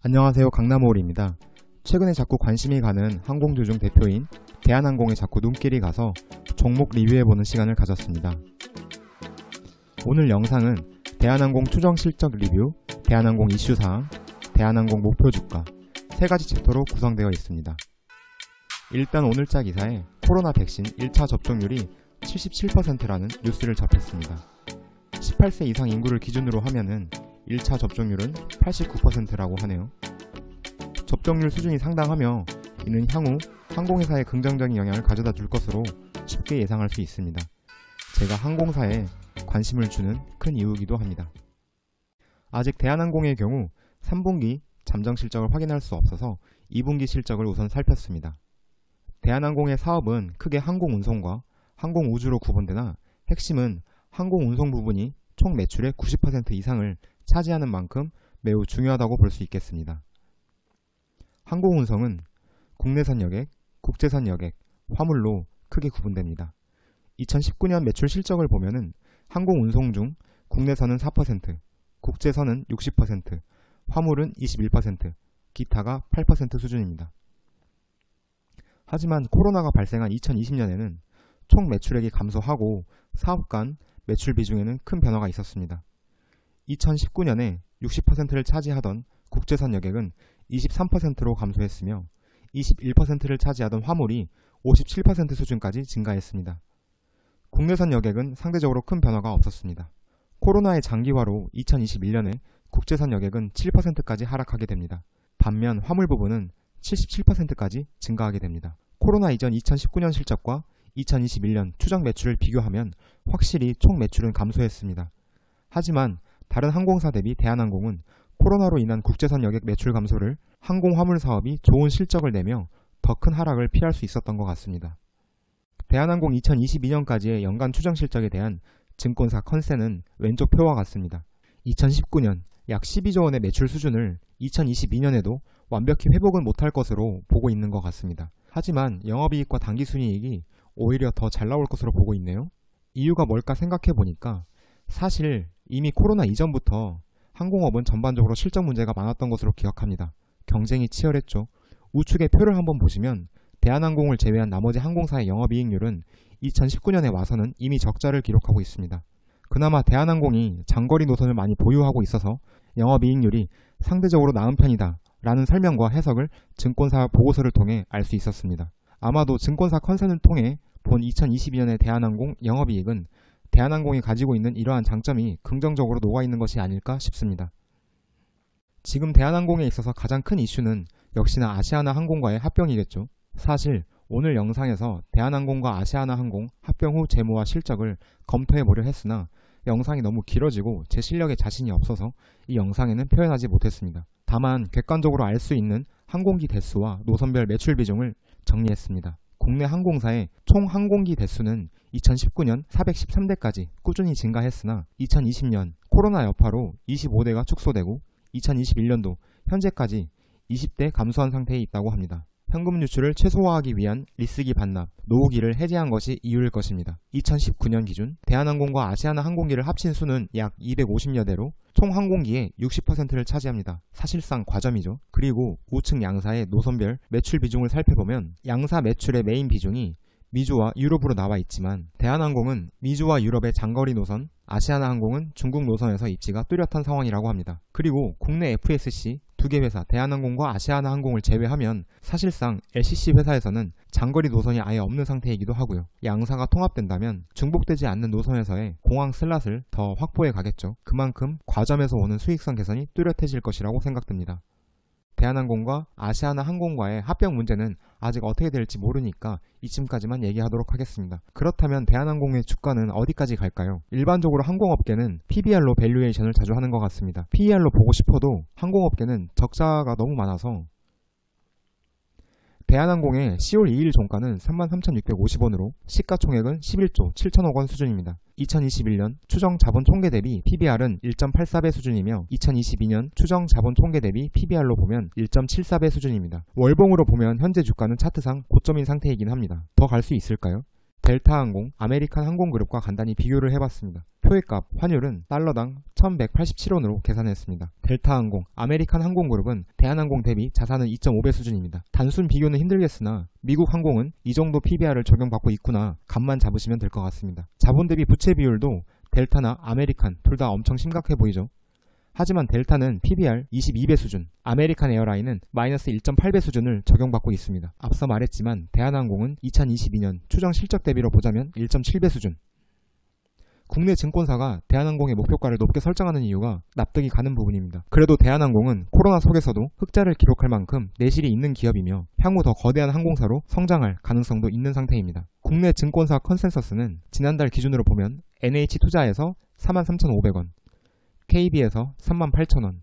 안녕하세요, 강남호울입니다. 최근에 자꾸 관심이 가는 항공주 중 대표인 대한항공에 자꾸 눈길이 가서 종목 리뷰해보는 시간을 가졌습니다. 오늘 영상은 대한항공 추정 실적 리뷰, 대한항공 이슈사항, 대한항공 목표 주가 3가지 챕터로 구성되어 있습니다. 일단 오늘자 기사에 코로나 백신 1차 접종률이 77%라는 뉴스를 접했습니다. 18세 이상 인구를 기준으로 하면은 1차 접종률은 89%라고 하네요. 접종률 수준이 상당하며 이는 향후 항공회사에 긍정적인 영향을 가져다 줄 것으로 쉽게 예상할 수 있습니다. 제가 항공사에 관심을 주는 큰 이유이기도 합니다. 아직 대한항공의 경우 3분기 잠정 실적을 확인할 수 없어서 2분기 실적을 우선 살폈습니다. 대한항공의 사업은 크게 항공운송과 항공우주로 구분되나 핵심은 항공운송 부분이 총 매출의 90% 이상을 차지하는 만큼 매우 중요하다고 볼 수 있겠습니다. 항공운송은 국내선 여객, 국제선 여객, 화물로 크게 구분됩니다. 2019년 매출 실적을 보면은 항공운송 중 국내선은 4%, 국제선은 60%, 화물은 21%, 기타가 8% 수준입니다. 하지만 코로나가 발생한 2020년에는 총 매출액이 감소하고 사업 간 매출 비중에는 큰 변화가 있었습니다. 2019년에 60%를 차지하던 국제선 여객은 23%로 감소했으며 21%를 차지하던 화물이 57% 수준까지 증가했습니다. 국내선 여객은 상대적으로 큰 변화가 없었습니다. 코로나의 장기화로 2021년에 국제선 여객은 7%까지 하락하게 됩니다. 반면 화물 부분은 77%까지 증가하게 됩니다. 코로나 이전 2019년 실적과 2021년 추정 매출을 비교하면 확실히 총 매출은 감소했습니다. 하지만 다른 항공사 대비 대한항공은 코로나로 인한 국제선 여객 매출 감소를 항공 화물 사업이 좋은 실적을 내며 더 큰 하락을 피할 수 있었던 것 같습니다. 대한항공 2022년까지의 연간 추정 실적에 대한 증권사 컨센은 왼쪽 표와 같습니다. 2019년 약 12조 원의 매출 수준을 2022년에도 완벽히 회복은 못할 것으로 보고 있는 것 같습니다. 하지만 영업이익과 당기순이익이 오히려 더 잘 나올 것으로 보고 있네요. 이유가 뭘까 생각해보니까 사실 이미 코로나 이전부터 항공업은 전반적으로 실적 문제가 많았던 것으로 기억합니다. 경쟁이 치열했죠. 우측의 표를 한번 보시면 대한항공을 제외한 나머지 항공사의 영업이익률은 2019년에 와서는 이미 적자를 기록하고 있습니다. 그나마 대한항공이 장거리 노선을 많이 보유하고 있어서 영업이익률이 상대적으로 나은 편이다 라는 설명과 해석을 증권사 보고서를 통해 알 수 있었습니다. 아마도 증권사 컨센을 통해 본 2022년의 대한항공 영업이익은 대한항공이 가지고 있는 이러한 장점이 긍정적으로 녹아있는 것이 아닐까 싶습니다. 지금 대한항공에 있어서 가장 큰 이슈는 역시나 아시아나항공과의 합병이겠죠. 사실 오늘 영상에서 대한항공과 아시아나항공 합병 후 재무와 실적을 검토해보려 했으나 영상이 너무 길어지고 제 실력에 자신이 없어서 이 영상에는 표현하지 못했습니다. 다만 객관적으로 알 수 있는 항공기 대수와 노선별 매출 비중을 정리했습니다. 국내 항공사의 총 항공기 대수는 2019년 413대까지 꾸준히 증가했으나 2020년 코로나 여파로 25대가 축소되고 2021년도 현재까지 20대 감소한 상태에 있다고 합니다. 현금 유출을 최소화하기 위한 리스기 반납, 노후기를 해제한 것이 이유일 것입니다. 2019년 기준 대한항공과 아시아나 항공기를 합친 수는 약 250여 대로 총 항공기의 60%를 차지합니다. 사실상 과점이죠. 그리고 우측 양사의 노선별 매출 비중을 살펴보면 양사 매출의 메인 비중이 미주와 유럽으로 나와 있지만 대한항공은 미주와 유럽의 장거리 노선, 아시아나항공은 중국 노선에서 입지가 뚜렷한 상황이라고 합니다. 그리고 국내 FSC 2개 회사 대한항공과 아시아나항공을 제외하면 사실상 LCC 회사에서는 장거리 노선이 아예 없는 상태이기도 하고요. 양사가 통합된다면 중복되지 않는 노선에서의 공항 슬롯을 더 확보해 가겠죠. 그만큼 과점에서 오는 수익성 개선이 뚜렷해질 것이라고 생각됩니다. 대한항공과 아시아나항공과의 합병 문제는 아직 어떻게 될지 모르니까 이쯤까지만 얘기하도록 하겠습니다. 그렇다면 대한항공의 주가는 어디까지 갈까요? 일반적으로 항공업계는 PBR로 밸류에이션을 자주 하는 것 같습니다. PER로 보고 싶어도 항공업계는 적자가 너무 많아서 대한항공의 10월 2일 종가는 33,650원으로 시가총액은 11조 7천억 원 수준입니다. 2021년 추정 자본 총계 대비 PBR은 1.84배 수준이며 2022년 추정 자본 총계 대비 PBR로 보면 1.74배 수준입니다. 월봉으로 보면 현재 주가는 차트상 고점인 상태이긴 합니다. 더 갈 수 있을까요? 델타항공, 아메리칸 항공그룹과 간단히 비교를 해봤습니다. 표의값, 환율은 달러당 1187원으로 계산했습니다. 델타항공, 아메리칸 항공그룹은 대한항공 대비 자산은 2.5배 수준입니다. 단순 비교는 힘들겠으나 미국 항공은 이 정도 PBR을 적용받고 있구나 감만 잡으시면 될 것 같습니다. 자본 대비 부채 비율도 델타나 아메리칸 둘 다 엄청 심각해 보이죠. 하지만 델타는 PBR 22배 수준, 아메리칸 에어라인은 마이너스 1.8배 수준을 적용받고 있습니다. 앞서 말했지만 대한항공은 2022년 추정 실적 대비로 보자면 1.7배 수준. 국내 증권사가 대한항공의 목표가를 높게 설정하는 이유가 납득이 가는 부분입니다. 그래도 대한항공은 코로나 속에서도 흑자를 기록할 만큼 내실이 있는 기업이며 향후 더 거대한 항공사로 성장할 가능성도 있는 상태입니다. 국내 증권사 컨센서스는 지난달 기준으로 보면 NH투자에서 43,500원, KB에서 38,000원,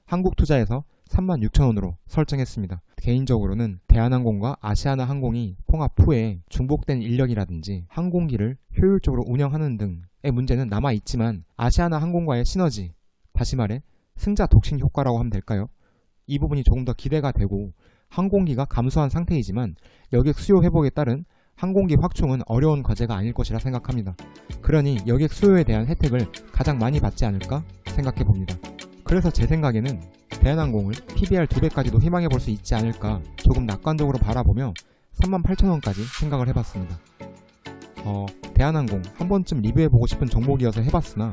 한국투자에서 36,000원으로 설정했습니다. 개인적으로는 대한항공과 아시아나 항공이 통합 후에 중복된 인력이라든지 항공기를 효율적으로 운영하는 등의 문제는 남아있지만 아시아나 항공과의 시너지, 다시 말해 승자 독신 효과라고 하면 될까요? 이 부분이 조금 더 기대가 되고 항공기가 감소한 상태이지만 여객 수요 회복에 따른 항공기 확충은 어려운 과제가 아닐 것이라 생각합니다. 그러니 여객 수요에 대한 혜택을 가장 많이 받지 않을까 생각해봅니다. 그래서 제 생각에는 대한항공을 PBR 2배까지도 희망해볼 수 있지 않을까 조금 낙관적으로 바라보며 38,000원까지 생각을 해봤습니다. 대한항공 한 번쯤 리뷰해보고 싶은 종목이어서 해봤으나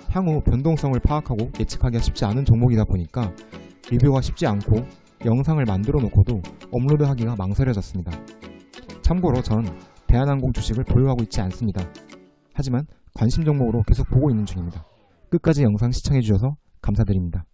향후 변동성을 파악하고 예측하기가 쉽지 않은 종목이다 보니까 리뷰가 쉽지 않고 영상을 만들어 놓고도 업로드하기가 망설여졌습니다. 참고로 전 대한항공 주식을 보유하고 있지 않습니다. 하지만 관심 종목으로 계속 보고 있는 중입니다. 끝까지 영상 시청해주셔서 감사드립니다.